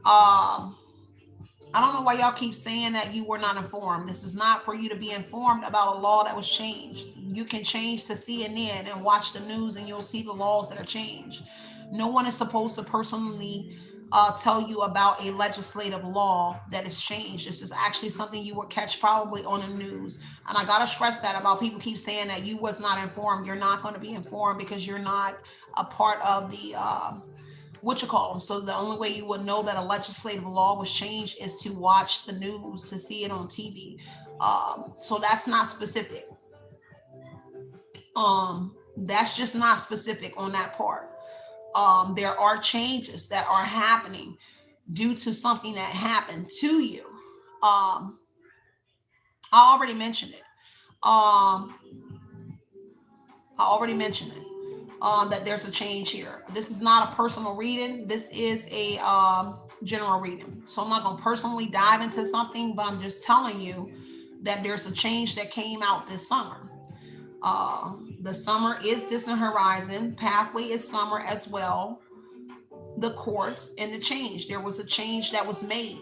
I don't know why y'all keep saying that you were not informed. This is not for you to be informed about a law that was changed. You can change to CNN and watch the news and you'll see the laws that are changed. No one is supposed to personally tell you about a legislative law that is changed. This is actually something you will catch probably on the news. And I got to stress that about people keep saying that you was not informed. You're not going to be informed because you're not a part of the So the only way you would know that a legislative law was changed is to watch the news, to see it on TV. So that's not specific. That's just not specific on that part. There are changes that are happening due to something that happened to you. I already mentioned it. That there's a change here. This is not a personal reading. This is a general reading. So I'm not going to personally dive into something, but I'm just telling you that there's a change that came out this summer. The summer is distant horizon. Pathway is summer as well. The courts and the change. There was a change that was made.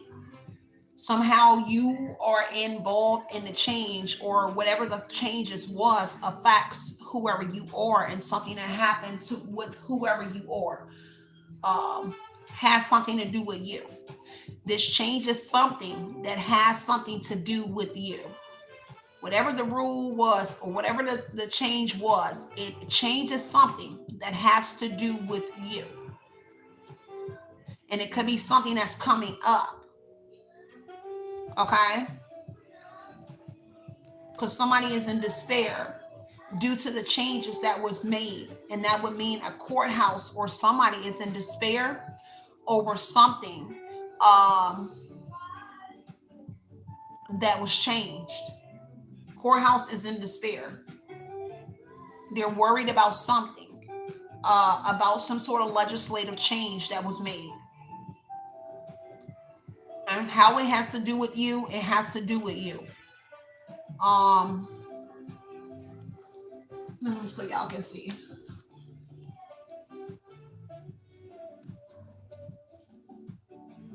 Somehow you are involved in the change, or whatever the changes was affects whoever you are and something that happened with whoever you are. has something to do with you. This change is something that has something to do with you. Whatever the rule was or whatever the change was, it changes something that has to do with you. And it could be something that's coming up. Okay? Because somebody is in despair due to the changes that was made. And that would mean a courthouse or somebody is in despair over something that was changed. Courthouse is in despair. They're worried about something, about some sort of legislative change that was made. And how it has to do with you, it has to do with you. So y'all can see.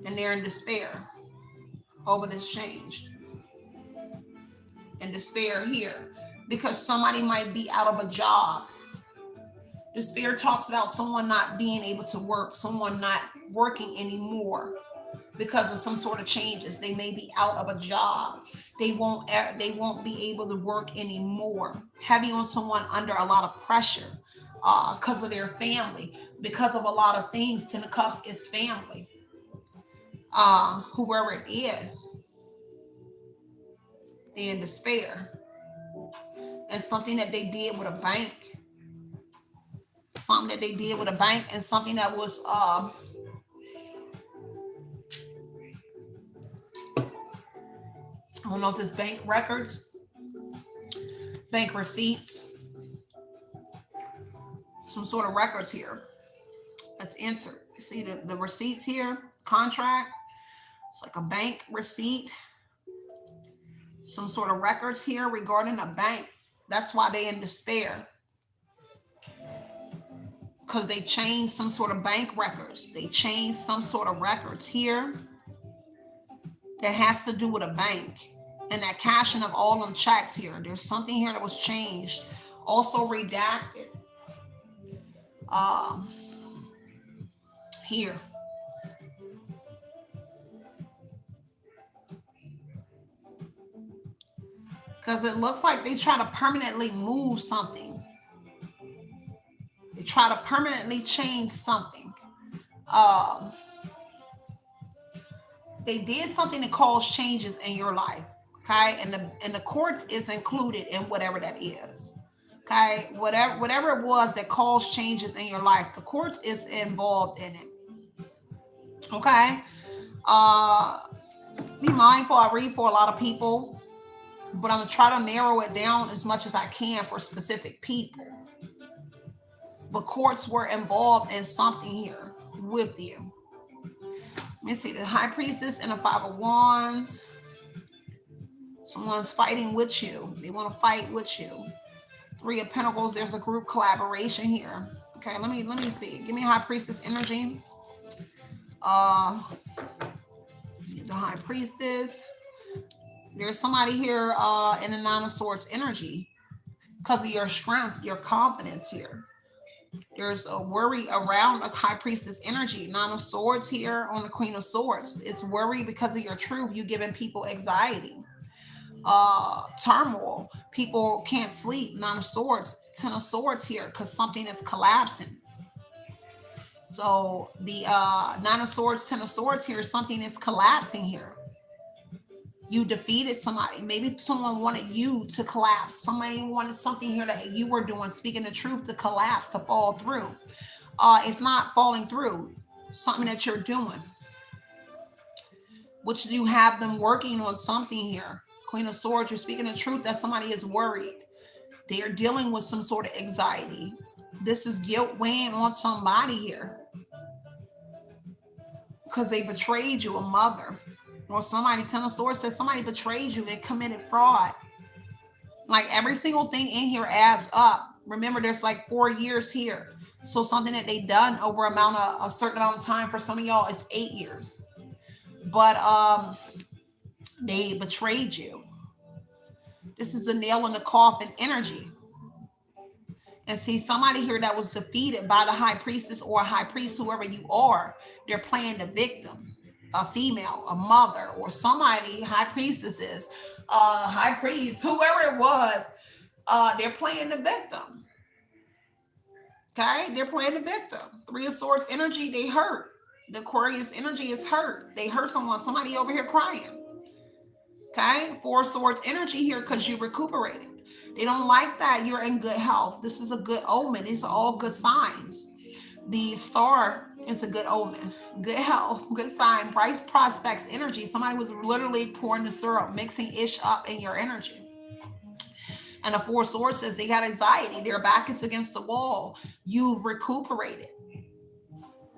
And they're in despair over this change. And despair here because somebody might be out of a job. Despair talks about someone not being able to work, someone not working anymore because of some sort of changes. They may be out of a job. They won't be able to work anymore. Heavy on someone under a lot of pressure because of their family, because of a lot of things. Ten of Cups is family. Whoever it is, they're in despair. And something that they did with a bank. Something that they did with a bank and something that was I don't know if it's bank records, bank receipts, some sort of records here that's entered. You see the receipts here, contract. It's like a bank receipt. Some sort of records here regarding a bank. That's why they're in despair. Because they changed some sort of bank records. They changed some sort of records here that has to do with a bank. And that cashing of all them checks here. There's something here that was changed. Also redacted. Here. Because it looks like they try to permanently move something. They try to permanently change something. They did something that caused changes in your life. Okay. And the courts is included in whatever that is. Okay. Whatever it was that caused changes in your life, the courts is involved in it. Okay. Be mindful. I read for a lot of people, but I'm going to try to narrow it down as much as I can for specific people. But courts were involved in something here with you. Let me see the High Priestess and the Five of Wands. Someone's fighting with you. They want to fight with you. Three of Pentacles. There's a group collaboration here. Okay, let me see. Give me High Priestess energy. The High Priestess. There's somebody here in the Nine of Swords energy because of your strength, your confidence here. There's a worry around a High Priestess energy. Nine of Swords here on the Queen of Swords. It's worry because of your truth. You giving people anxiety, turmoil. People can't sleep. Nine of Swords, Ten of Swords here because something is collapsing. So the Nine of Swords, Ten of Swords here, something is collapsing here. You defeated somebody. Maybe someone wanted you to collapse. Somebody wanted something here that you were doing, speaking the truth, to collapse, to fall through. It's not falling through. Something that you're doing. Which you have them working on something here. Queen of Swords, you're speaking the truth that somebody is worried. They are dealing with some sort of anxiety. This is guilt weighing on somebody here. Because they betrayed you, a mother. Or somebody, Ten of Swords, says somebody betrayed you. They committed fraud. Like every single thing in here adds up. Remember, there's like 4 years here. So something that they done over a certain amount of time. For some of y'all, it's 8 years. But they betrayed you. This is the nail in the coffin energy. And see, somebody here that was defeated by the high priestess or high priest, whoever you are, they're playing the victim, a female, a mother, or somebody, high priestesses, high priest, whoever it was, they're playing the victim. Okay, they're playing the victim. Three of Swords energy, they hurt. The Aquarius energy is hurt. They hurt someone. Somebody over here crying. Okay, Four of Swords energy here because you recuperated. They don't like that you're in good health. This is a good omen. These are all good signs. The star is a good omen. Good health, good sign. Bright prospects energy. Somebody was literally pouring the syrup, mixing ish up in your energy. And the Four of Swords says they got anxiety. Their back is against the wall. You've recuperated.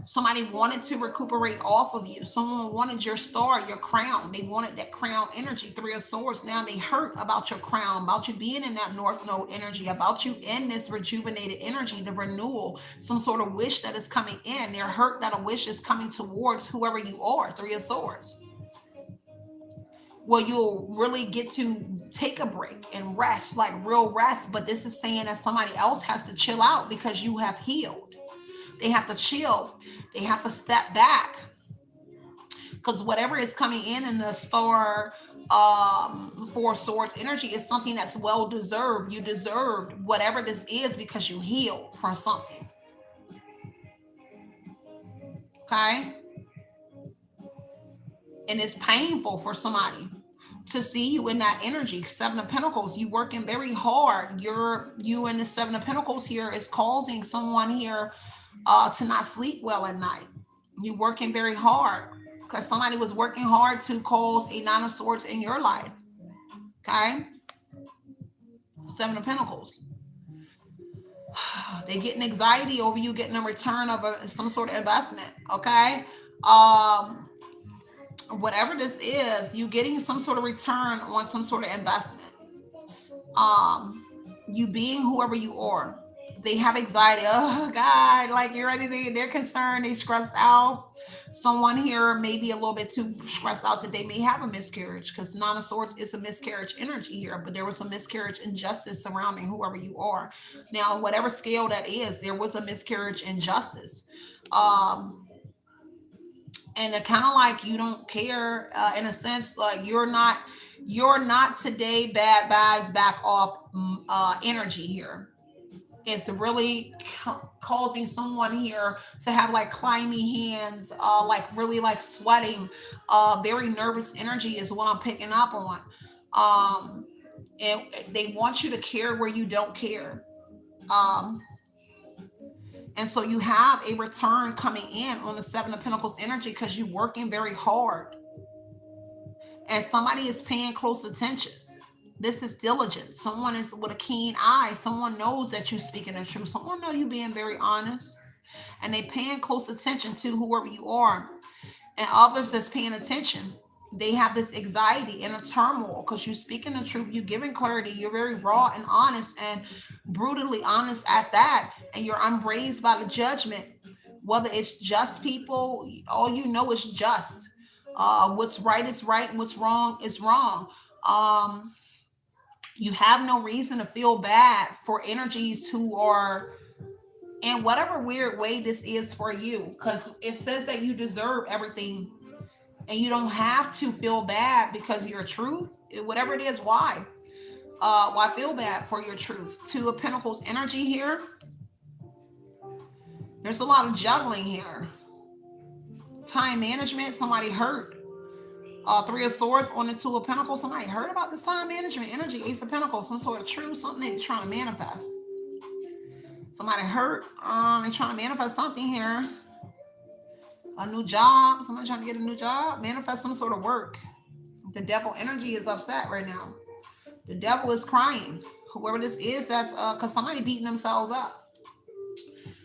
Somebody wanted to recuperate off of you. Someone wanted your star, your crown. They wanted that crown energy. Three of Swords. Now they hurt about your crown, about you being in that North Node energy, about you in this rejuvenated energy, the renewal, some sort of wish that is coming in. They're hurt that a wish is coming towards whoever you are. Three of Swords. Well, you'll really get to take a break and rest, like real rest. But this is saying that somebody else has to chill out because you have healed. They have to chill. They have to step back. Because whatever is coming in the star Four Swords energy is something that's well deserved. You deserved whatever this is because you healed from something. Okay? And it's painful for somebody to see you in that energy. Seven of Pentacles, you working very hard. You in the Seven of Pentacles here is causing someone here to not sleep well at night. You working very hard because somebody was working hard to cause a Nine of Swords in your life. Okay? Seven of Pentacles. They getting anxiety over you getting a return of some sort of investment. Okay? Whatever this is, you getting some sort of return on some sort of investment. You being whoever you are. They have anxiety. Oh God, like you're ready to, they're concerned, they stressed out. Someone here may be a little bit too stressed out that they may have a miscarriage because Nine of Swords is a miscarriage energy here, but there was some miscarriage injustice surrounding whoever you are. Now, on whatever scale that is, there was a miscarriage injustice. And it kind of like you don't care in a sense, like you're not today bad vibes back off energy here. It's really causing someone here to have like clammy hands, like really like sweating, very nervous energy is what I'm picking up on. And they want you to care where you don't care. And so you have a return coming in on the Seven of Pentacles energy because you're working very hard. And somebody is paying close attention. This is diligence. Someone is with a keen eye. Someone knows that you're speaking the truth. Someone knows you being very honest. And they paying close attention to whoever you are. And others that's paying attention, they have this anxiety and a turmoil because you're speaking the truth. You're giving clarity. You're very raw and honest and brutally honest at that. And you're unbraced by the judgment. Whether it's just people, all you know is just. What's right is right and what's wrong is wrong. You have no reason to feel bad for energies who are in whatever weird way this is for you, because it says that you deserve everything and you don't have to feel bad because of your truth. Whatever it is, why feel bad for your truth? Two of Pentacles energy here. There's a lot of juggling here. Time management, somebody hurt. Three of Swords on the Two of Pentacles. Somebody heard about this time management energy. Ace of Pentacles, some sort of truth, something they're trying to manifest. Somebody hurt. They're trying to manifest something here. A new job. Somebody trying to get a new job. Manifest some sort of work. The devil energy is upset right now. The devil is crying. Whoever this is, that's because somebody beating themselves up.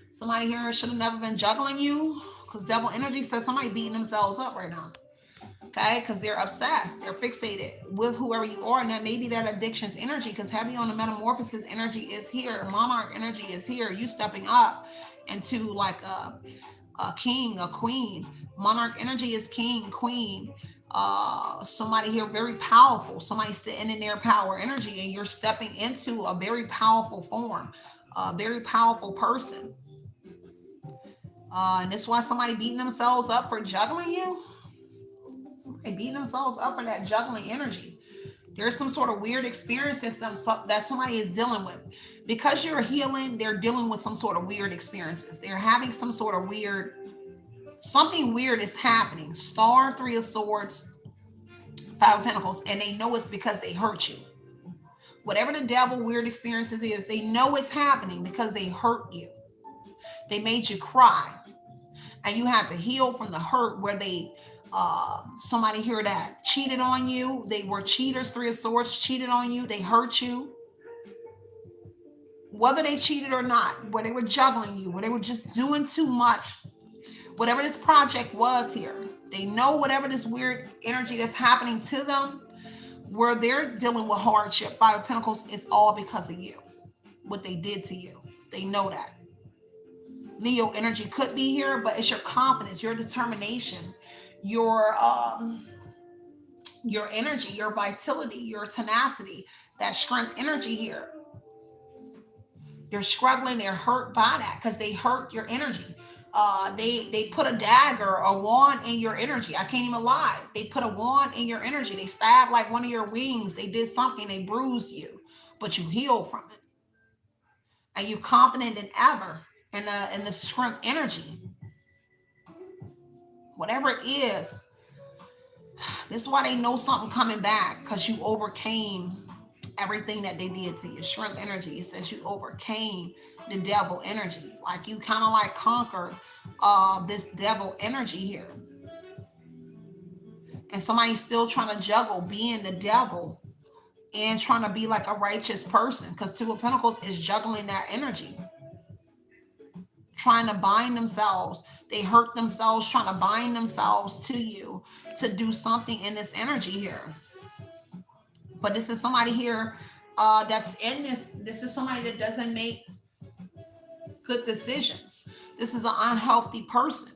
Somebody here should have never been juggling you, because devil energy says somebody beating themselves up right now. Okay, because they're obsessed, they're fixated with whoever you are, and that maybe that addiction's energy, because heavy on the metamorphosis energy is here, monarch energy is here, you stepping up into like a king, a queen. Monarch energy is king, queen, somebody here very powerful, somebody sitting in their power energy, and you're stepping into a very powerful form. A very powerful person. And that's why somebody beating themselves up for juggling you. Somebody beating themselves up for that juggling energy. There's some sort of weird experiences that somebody is dealing with. Because you're healing, they're dealing with some sort of weird experiences. They're having some sort of weird, something weird is happening. Star, Three of Swords, Five of Pentacles, and they know it's because they hurt you. Whatever the devil weird experiences is, they know it's happening because they hurt you. They made you cry. And you have to heal from the hurt where they, somebody here that cheated on you. They were cheaters, Three of Swords, cheated on you. They hurt you. Whether they cheated or not, where they were juggling you, where they were just doing too much, whatever this project was here, they know whatever this weird energy that's happening to them, where they're dealing with hardship, Five of Pentacles, it's all because of you. What they did to you. They know that. Leo energy could be here, but it's your confidence, your determination, your energy, your vitality, your tenacity, that strength energy here. They're struggling, they're hurt by that because they hurt your energy. They put a dagger, a wand in your energy. I can't even lie. They put a wand in your energy. They stabbed like one of your wings. They did something. They bruised you, but you healed from it. And you're confident than ever in the strength energy. Whatever it is, this is why they know something coming back, because you overcame everything that they did to you. Strength energy, it says you overcame the devil energy. Like you kind of like conquered this devil energy here. And somebody's still trying to juggle being the devil and trying to be like a righteous person, because Two of Pentacles is juggling that energy. Trying to bind themselves. They hurt themselves trying to bind themselves to you to do something in this energy here. But this is somebody here that's in this. This is somebody that doesn't make good decisions. This is an unhealthy person.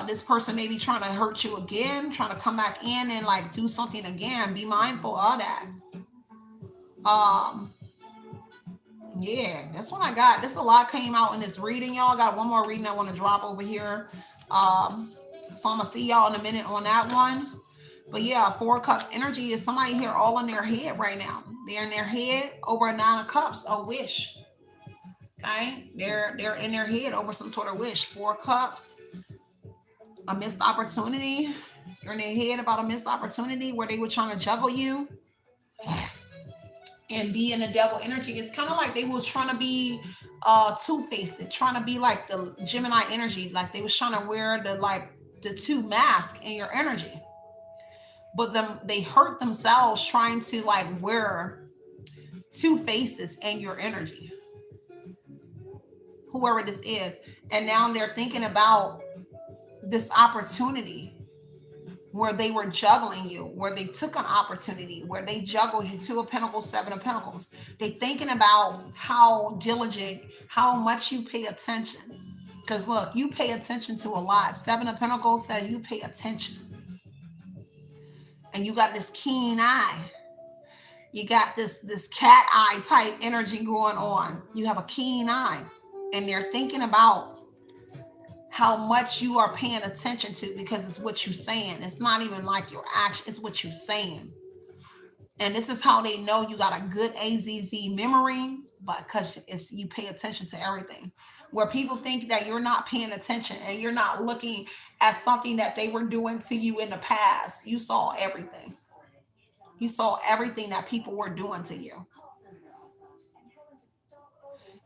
This person may be trying to hurt you again, trying to come back in and like do something again. Be mindful of that. Yeah, that's what I got. This a lot came out in this reading, y'all. I got one more reading I want to drop over here. So I'm gonna see y'all in a minute on that one. But yeah, Four of Cups energy is somebody here all in their head right now. They're in their head over a Nine of Cups, a wish. Okay, they're in their head over some sort of wish. Four Cups, a missed opportunity. They're in their head about a missed opportunity where they were trying to juggle you and be in the devil energy. It's kind of like they was trying to be two-faced, trying to be like the Gemini energy, like they was trying to wear the two masks in your energy. But they hurt themselves trying to like wear two faces in your energy. Whoever this is. And now they're thinking about this opportunity where they were juggling you, where they took an opportunity, where they juggled you. Two of Pentacles, Seven of Pentacles. They thinking about how diligent, how much you pay attention. Because look, you pay attention to a lot. Seven of Pentacles says you pay attention. And you got this keen eye. You got this cat eye type energy going on. You have a keen eye. And they're thinking about how much you are paying attention to, because it's what you're saying. It's not even like your action, it's what you're saying. And this is how they know you got a good AZZ memory, but because you pay attention to everything. Where people think that you're not paying attention and you're not looking at something that they were doing to you in the past. You saw everything. You saw everything that people were doing to you.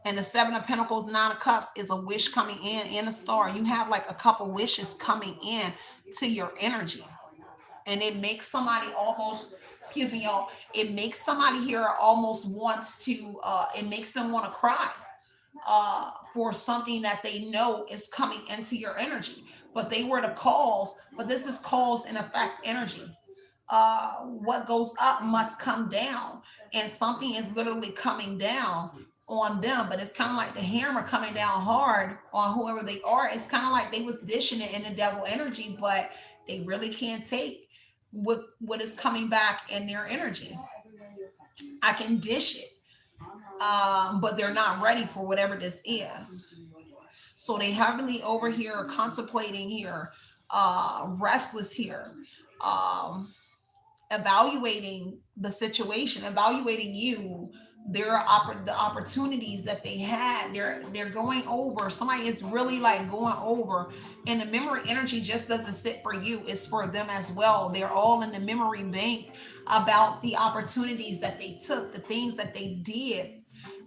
And the Seven of Pentacles, Nine of Cups is a wish coming in and a star. You have like a couple wishes coming in to your energy. And it makes somebody almost, excuse me, y'all, it makes somebody here almost wants to, it makes them want to cry for something that they know is coming into your energy. But they were the cause, but this is cause and effect energy. What goes up must come down. And something is literally coming down on them, but it's kind of like the hammer coming down hard on whoever they are. It's kind of like they was dishing it in the devil energy, but they really can't take what is coming back in their energy. I can dish it, but they're not ready for whatever this is. So they heavily over here contemplating here, restless here, um, evaluating the situation, evaluating you, the opportunities that they had. They're going over. Somebody is really like going over, and the memory energy just doesn't sit for you. It's for them as well. They're all in the memory bank about the opportunities that they took, the things that they did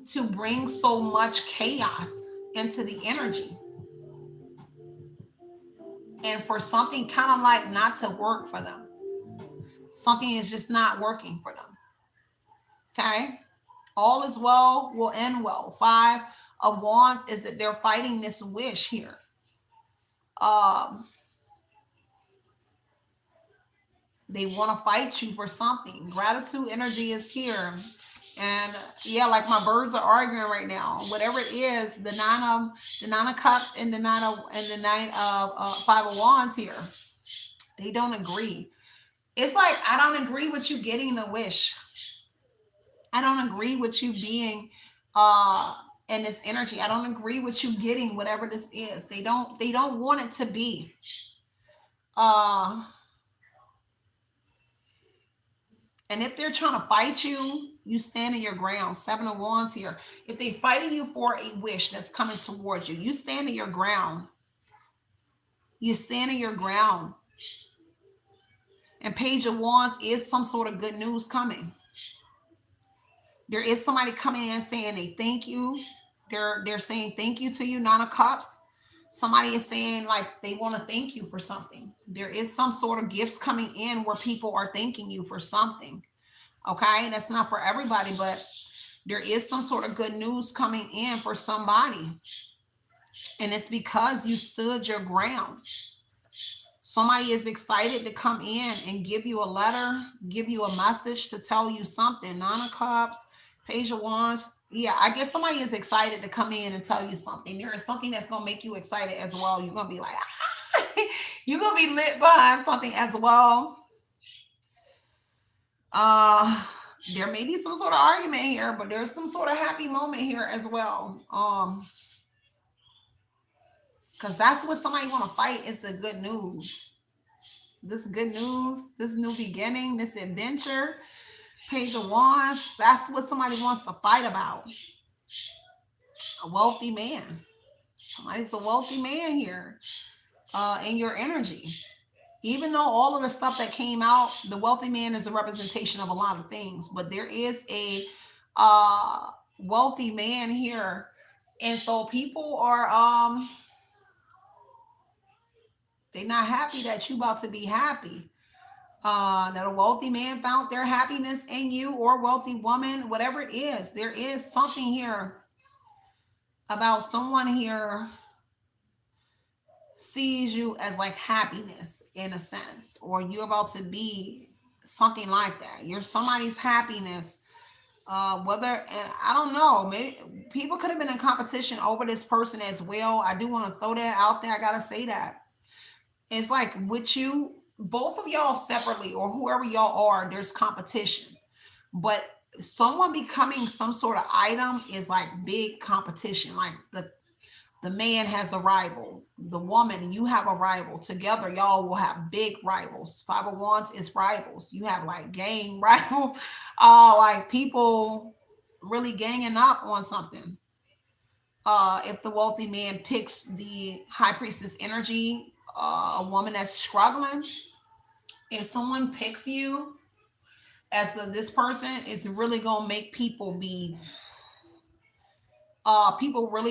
to bring so much chaos into the energy, and for something kind of like not to work for them. Something is just not working for them. Okay. All is well will end well. Five of Wands is that they're fighting this wish here. Um, they want to fight you for something. Gratitude energy is here. And yeah, like my birds are arguing right now. Whatever it is, the nine of cups and the nine of five of wands here. They don't agree. It's like I don't agree with you getting the wish. I don't agree with you being uh in this energy. I don't agree with you getting whatever this is. They don't want it to be. Uh and if they're trying to fight you, you stand in your ground. Seven of wands here. If they're fighting you for a wish that's coming towards you, you stand in your ground. You stand in your ground. And page of wands is some sort of good news coming. There is somebody coming in saying they thank you. They're saying thank you to you. Nine of cups. Somebody is saying like they want to thank you for something. There is some sort of gifts coming in where people are thanking you for something. Okay, that's not for everybody, but there is some sort of good news coming in for somebody, and it's because you stood your ground. Somebody is excited to come in and give you a letter, give you a message to tell you something. Nine of cups, page of wands. Yeah, I guess somebody is excited to come in and tell you something. There is something that's gonna make you excited as well. You're gonna be like, you're gonna be lit behind something as well. Uh there may be some sort of argument here, but there's some sort of happy moment here as well. Because that's what somebody want to fight is the good news. This good news, this new beginning, this adventure, page of wands, that's what somebody wants to fight about. A wealthy man. Somebody's a wealthy man here in your energy. Even though all of the stuff that came out, the wealthy man is a representation of a lot of things, but there is a uh, wealthy man here. And so people are they're not happy that you about to be happy. That a wealthy man found their happiness in you, or wealthy woman, whatever it is. There is something here about someone here sees you as like happiness in a sense, or you're about to be something like that. You're somebody's happiness. Whether, and I don't know, maybe people could have been in competition over this person as well. I do want to throw that out there. I gotta say that. It's like with you, both of y'all separately, or whoever y'all are, there's competition. But someone becoming some sort of item is like big competition. Like the man has a rival, the woman, you have a rival. Together, y'all will have big rivals. Five of wands is rivals. You have like gang rivals, like people really ganging up on something. If the wealthy man picks the high priestess energy, a woman that's struggling, if someone picks you as this person, is really gonna make people really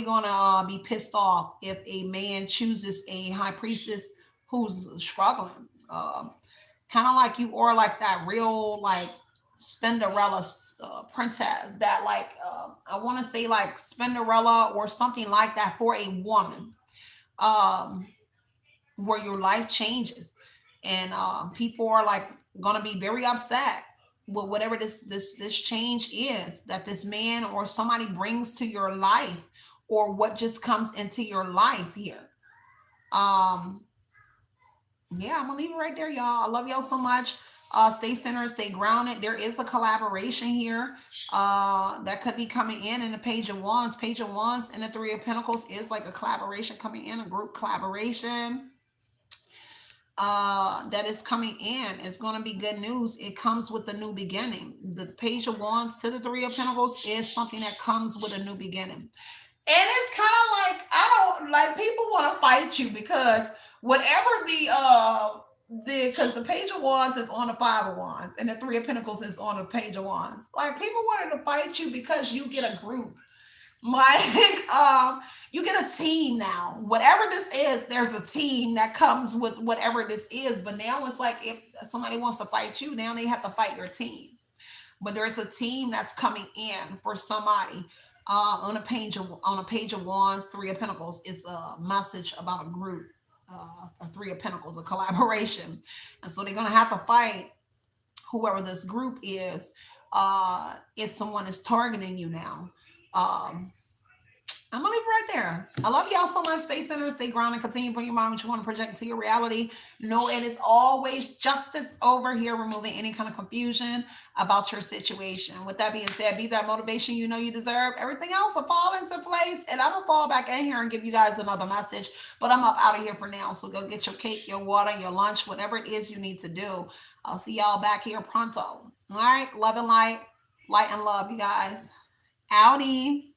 gonna be pissed off if a man chooses a high priestess who's struggling. Kind of like you, or like that real like Spinderella princess, that like I want to say like Spinderella or something like that for a woman. Um, where your life changes, and people are like gonna be very upset with whatever this change is that this man or somebody brings to your life, or what just comes into your life here. um yeah, I'm gonna leave it right there, y'all. I love y'all so much. Stay centered, stay grounded. There is a collaboration here that could be coming in the Page of Wands. Page of Wands and the Three of Pentacles is like a collaboration coming in, a group collaboration that is coming in. It's going to be good news. It comes with a new beginning. The Page of Wands to the Three of Pentacles is something that comes with a new beginning. And it's kind of like, I don't like, people want to fight you because whatever because the Page of Wands is on the Five of Wands and the Three of Pentacles is on the Page of Wands. Like, people wanted to fight you because you get a group. Like, you get a team now. Whatever this is, there's a team that comes with whatever this is. But now it's like, if somebody wants to fight you, now they have to fight your team. But there's a team that's coming in for somebody. On a page of Wands, Three of Pentacles is a message about a group. Three of Pentacles, a collaboration, and so they're gonna have to fight whoever this group is. If someone is targeting you now. I'm gonna leave it right there. I love y'all so much. Stay centered, stay grounded, continue to put your mind what you want to project into your reality. Know it is always justice over here, removing any kind of confusion about your situation. With that being said, be that motivation you know you deserve. Everything else will fall into place. And I'm gonna fall back in here and give you guys another message. But I'm up out of here for now. So go get your cake, your water, your lunch, whatever it is you need to do. I'll see y'all back here pronto. All right, love and light, light and love, you guys. Outie.